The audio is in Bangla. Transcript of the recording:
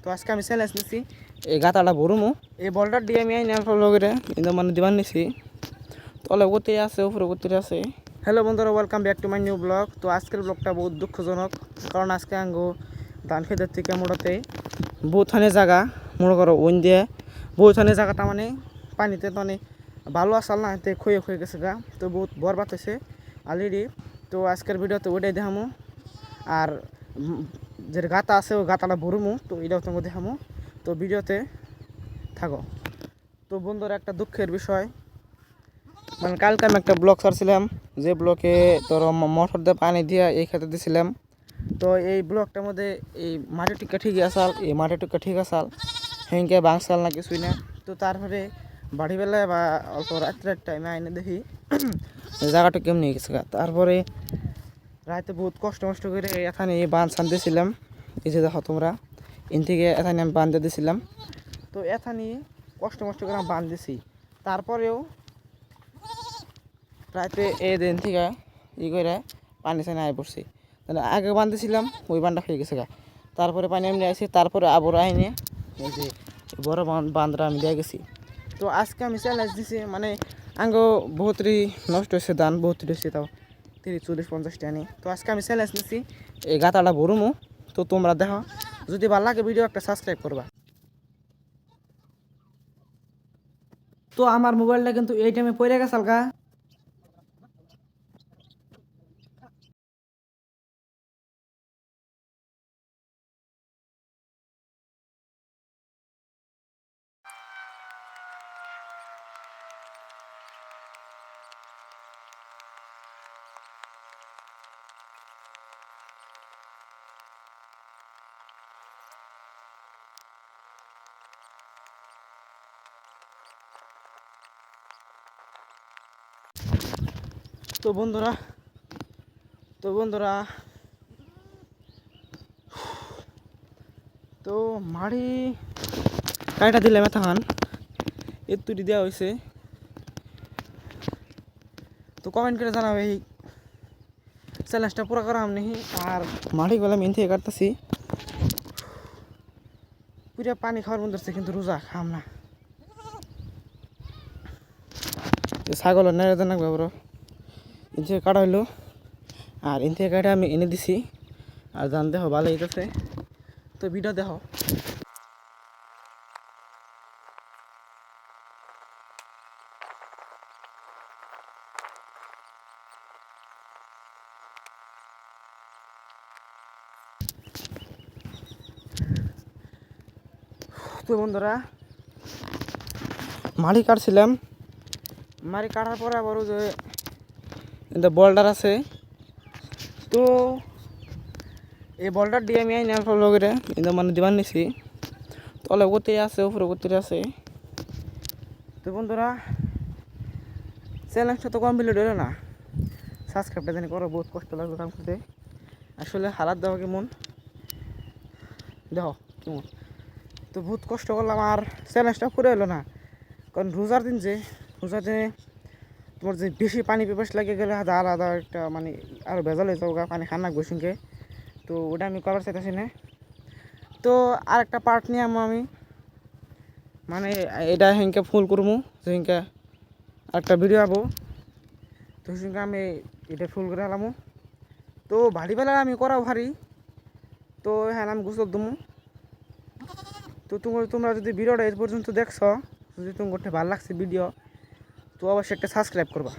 তো আজকে আমি চ্যালেঞ্জ নিছি এই গাতাটা ভরুমু এই বলটার দিয়ে আমি আইনি অল্প লগরে কিন্তু মানে দিবার নিছি তলে গতি আছে উপরে গতি আছে। হ্যালো বন্ধুরা, welcome back to my new blog. তো আজকের ব্লগটা বহুত দুঃখজনক, কারণ আজকে আঙ্গো ধান খেতের থেকে মোড়াতে বহুতখানি জায়গা মনে করো ওইন দিয়ে বহুতখানি জায়গাটা মানে পানিতে মানে ভালো আসাল না এতে ক্ষয়ে ক্ষয়ে গেছে গা, তো বহুত বরবাদ হয়েছে অলরেডি। তো আজকের ভিডিওতে ওইটাই দেখামো, আর যে গাতা আছে ওই গাতাটা ভরুমু, তো এটাও তোমাকে দেখামো। তো ভিডিওতে থাকো। তো বন্ধুরা, একটা দুঃখের বিষয়, মানে কালকে আমি একটা ব্লগ ছাড়ছিলাম, যে ব্লকে তোর মোটর দিয়ে পানি দিয়ে এই খেতে দিয়েছিলাম। তো এই ব্লগটার মধ্যে এই মাটি টুকা ঠিক আসাল, এই মাটি টুকা ঠিক আসাল হেঁকে বাংসাল না কিছুই না। তো তারপরে বাড়িবেলায় বা অল্প রাত্রের টাইমে আইনে দেখি জায়গাটা কেমনি গেছে গা। তারপরে রাতে বহুত কষ্ট করে এখানে বাঁধ ছান দিয়েছিলাম, এই যে দেখো তোমরা এন থেকে এখানে আমি বাঁধ দিয়েছিলাম। তো এখানে কষ্ট করে আমি বাঁধ দিছি, তারপরেও রাতে এই দিন থেকে করে পানি ছানি আয় পড়ছি। তাহলে আগে বাঁধতেছিলাম ওই বাঁধটা হয়ে গেছে গা, তারপরে পানি এমনি আসি, তারপরে আবার আইনে এই যে বড় বাঁধটা আমি দিয়ে গেছি। তো আজকে আমি চ্যালেঞ্জ দিছি, মানে আঙ্গো বহুতই নষ্ট হয়েছে ধান, বহুত হয়েছে, তাও 30-40-50 টানি। তো আজকে আমি চ্যালেঞ্জ নিছি এই গাতাটা ভরুমু। তো তোমরা দেখো, যদি ভালো লাগে ভিডিও একটা সাবস্ক্রাইব করবা। তো আমার মোবাইলটা কিন্তু এই টাইমে পড়ে গেছে গা। তো বন্ধুরা তো মাড়ি কাইটা দিলাম এতক্ষণ এর তুলি দেওয়া হয়েছে। তো কমেন্ট করে জানাবে এই চ্যালেঞ্জটা পুরো করা আমি নাকি। আর মাটি গেলাম ইন থেকে কাটতেছি, পুরো পানি খাওয়ার মন ধরছে, কিন্তু রোজা খাম না। ছাগলের নেড়ে দেন বড় ইন থেকে কাটা হইলো, আর ইন থেকে কাটা আমি এনে দিছি। আর জান দেখো ভালো হইতেছে, তো ভিডিও দেখো। তো বন্ধুরা, মাড়ি কাটছিলাম, মাড়ি কাটার পরে আবার যে বলডার আছে, তো এই বলডার দিয়ে আমি আইনি অল্প লগরে কিন্তু মানে দিবার নিছি। তলে গতি আছে উপরে গতি আছে। তো বন্ধুরা, চ্যালেঞ্জটা তো কমপ্লিট হলো না, সাবস্ক্রাইবটা জানি করো, বহুত কষ্ট লাগলো কাম করতে। আসলে হালাত দেওয়া কেমন দেখো কেমন, তো বহুত কষ্ট করলাম আর চ্যালেঞ্জটা পুরো হলো না। কারণ রোজার দিনে তোমার যে বেশি পানি পিপাস লাগে গেলে আলাদা একটা মানে আরও ভেজাল হয়ে যাওয়া, পানি খান রাখবো সঙ্গে। তো ওটা আমি করার চাইতেছি না। তো আর একটা পার্ট নিয়ে আমি মানে এটা হেঁকে ফুল করবো, সেদিনকে একটা ভিডিও আবো, তো সেদিনকে আমি এটা ফুল করে আলামো। তো ভারীবেলা আমি করাও ভারী, তো হ্যাঁ আমি গোসল দমু। তো তোমরা যদি ভিডিওটা এর পর্যন্ত দেখছো, যদি তোমার ভালো লাগছে ভিডিও, তো অবশ্যই একটা সাবস্ক্রাইব করবা।